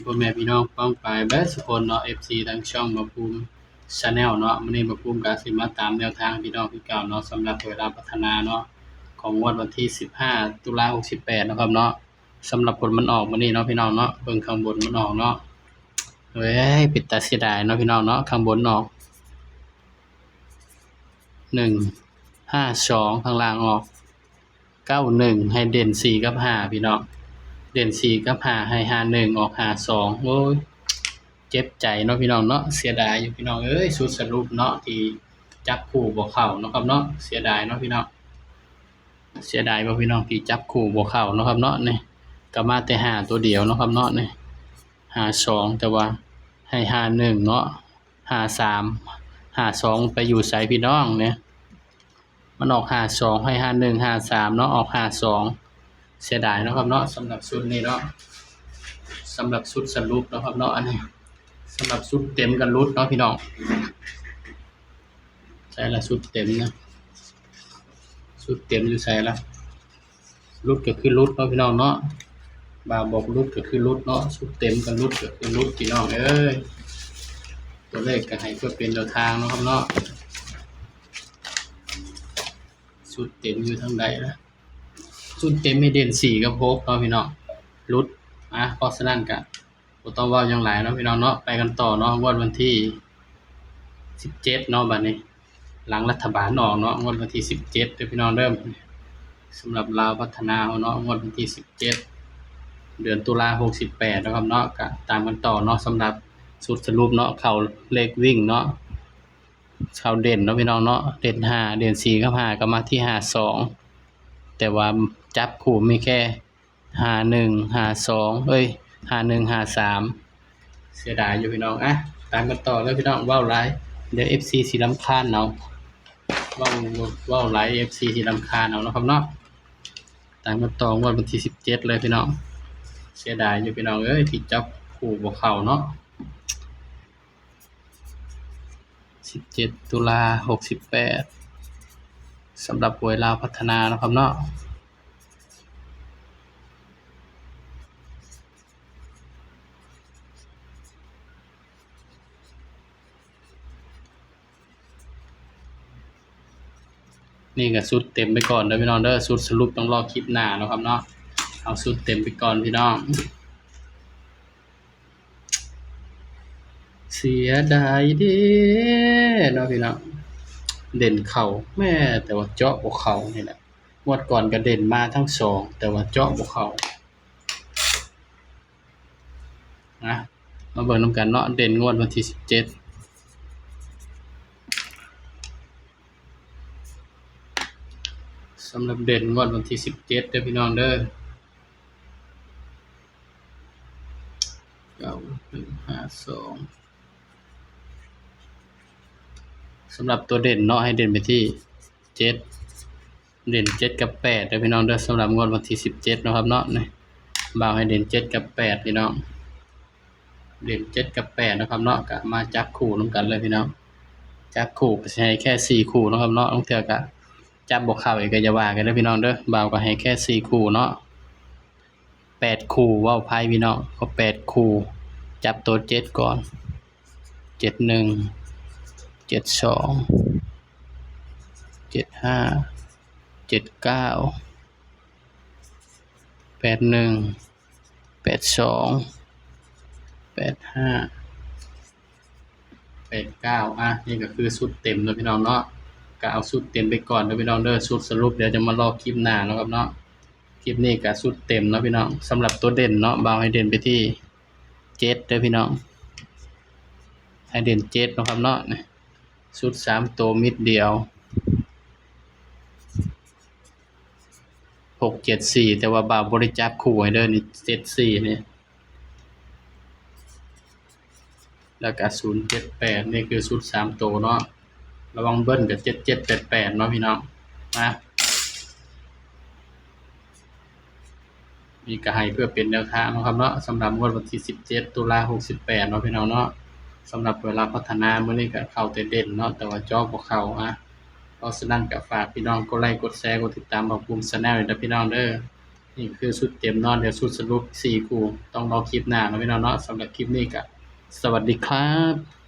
พ่อแม่พี่น้องป้องปายเบิดสุคนเนาะ FC ทั้งช่องบ่ภูมิ Channel เนาะมื้อนี้บ่ภูมิก็สิมาตามแนวทางพี่น้องคือเก่าเนาะสำหรับเวลาพัฒนาเนาะของงวดวันที่15ตุลา68เนาะครับเนาะสำหรับผลมันออกมื้อนี้เนาะพี่น้องเนาะเบิ่งข้างบนมันออกเนาะเฮ้ยเป็นตาเสียดายเนาะพี่น้องเนาะข้างบนออก152ข้างล่างออก91ให้เด่น4กับ5พี่น้องเด่น4กับ5ให้51ออก52โอ้ยเจ็บใจเนาะพี่น้องเนาะเสียดายอยู่พี่น้องเอ้ยสุดสรุปเนาะที่จับคู่บ่เข้าเนาะครับเนาะเสียดายเนาะพี่น้องเสียดายบ่พี่น้องที่จับคู่บ่เข้าเนาะครับเนาะนี่ก็มาแต่5ตัวเดียวเนาะครับเนาะนี่52แต่ว่าให้51เนาะ53 52ไปอยู่ไสพี่น้องเนี่ยมันออก52ให้51 53เนาะออก52เสียดายเนาะครับเนาะสำหรับชุดนี้เนาะสำหรับชุดสรุปเนาะครับเนาะอันนี้สำหรับชุดเต็มกันรุดเนาะพี่น้องใส่ละชุดเต็มนะชุดเต็มอยู่ใส่ละรุดก็คือรุดเนาะพี่น้องเนาะบ่าวบอกรุดก็คือรุดเนาะชุดเต็มกันรุดก็คือรุดพี่น้องเอ้ยตัวเลขก็ให้เพื่อเป็นแนวทางเนาะครับเนาะชุดเต็มอยู่ทางใดล่ะชุดเต็มให้เด่น4กับ6เนาะพี่น้องรุดเพราะฉะนั้นก็บ่ต้องเว้าหยังหลายเนาะพี่น้องเนาะไปกันต่อเนาะงวดวันที่17เนาะบัดนี้หลังรัฐบาลออกเนาะงวดวันที่17เด้อพี่น้องเด้อสำหรับลาวพัฒนาเนาะงวดวันที่17เดือนตุลา68เนาะครับเนาะก็ตามกันต่อเนาะสำหรับสุดสรุปเนาะเข้าเลขวิ่งเนาะเข้าเด่นเนาะพี่น้องเนาะเด่น5เด่น4กับ5ก็มาที่52แต่ว่าจับคู่มีแค่51 5251 53เสียดายอยู่พี่น้องตามกันต่อเลยพี่น้องเว้าหลายเดี๋ยว FC สิรำคาญเอาเว้าหลาย FC สิรำคาญเอาเนาะครับเนาะตามกันต่องวดวันที่17เลยพี่น้องเสียดายอยู่พี่น้องเอ้ยที่จับคู่บ่เข้าเนาะ17ตุลา68สำหรับหวยลาวพัฒนาเนาะครับเนาะนี่ก็ชุดเต็มไปก่อนเด้อพี่น้องเด้อชุดสรุปต้องรอคลิปหน้าเนาะครับเนาะเอาชุดเต็มไปก่อนพี่น้องเสียดายเด้เนาะพี่น้องเด่นเข้าแม่แต่ว่าเจาะบ่เข้านี่แหละงวดก่อนก็เด่นมาทั้งสองแต่ว่าเจาะบ่เข้ามาเบิ่งนำกันเนาะเด่นงวดวันที่17สำหรับเด่นงวดวันที่17เด้อพี่น้องเด้อ9152สำหรับตัวเด่นเนาะให้เด่นไปที่7เด่น7กับ8เด้อพี่น้องเด้อสำหรับงวดวันที่17เนาะครับเนาะนี่บ่าวให้เด่น7กับ8พี่น้องเด่น7กับ8นะครับเนาะก็มาจับคู่นำกันเลยพี่น้องจับคู่ก็สิให้แค่4คู่เนาะครับเนาะบางเทื่อก็จับบ่เข้าอีกก็อย่าว่ากันเด้อพี่น้องเด้อบ่าวก็ให้แค่4คู่เนาะ8คู่เว้าไผพี่น้องก็8คู่จับตัว7ก่อน71 72 75 79 81 82 85 89นี่ก็คือชุดเต็มเนาะพี่น้องเนาะก็เอาชุดเต็มไปก่อนเด้อพี่น้องเด้อชุดสรุปเดี๋ยวจะมารอคลิปหน้าเนาะครับเนาะคลิปนี้ก็ชุดเต็มเนาะพี่น้องสำหรับตัวเด่นเนาะบ่าวให้เด่นไปที่7เด้อพี่น้องให้เด่น7เนาะครับเนาะนี่ชุด3ตัวมิดเดียว674แต่ว่าบ่าวบ่ได้จับคู่ให้เด้อนี่74นี่แล้วก็078นี่คือชุด3ตัวเนาะระวังเบิ้ลกับ7788เนาะพี่น้องมีก็ให้เพื่อเป็นแนวทางเนาะครับเนาะสำหรับงวดวันที่17ตุลา68เนาะพี่น้องเนาะสำหรับเวลาพัฒนามื้อนี้ก็เข้าแต่เด่นเนาะแต่ว่าเจาะบ่เข้าเพราะฉะนั้นก็ฝากพี่น้องกดไลค์กดแชร์กดติดตามบ่าวภูมิ Channel ด้วยพี่น้องเด้อ นี่คือชุดเต็มเนาะเดี๋ยวชุดสรุป4คู่ต้องรอคลิปหน้าเนาะพี่น้องเนาะสำหรับคลิปนี้ก็สวัสดีครับ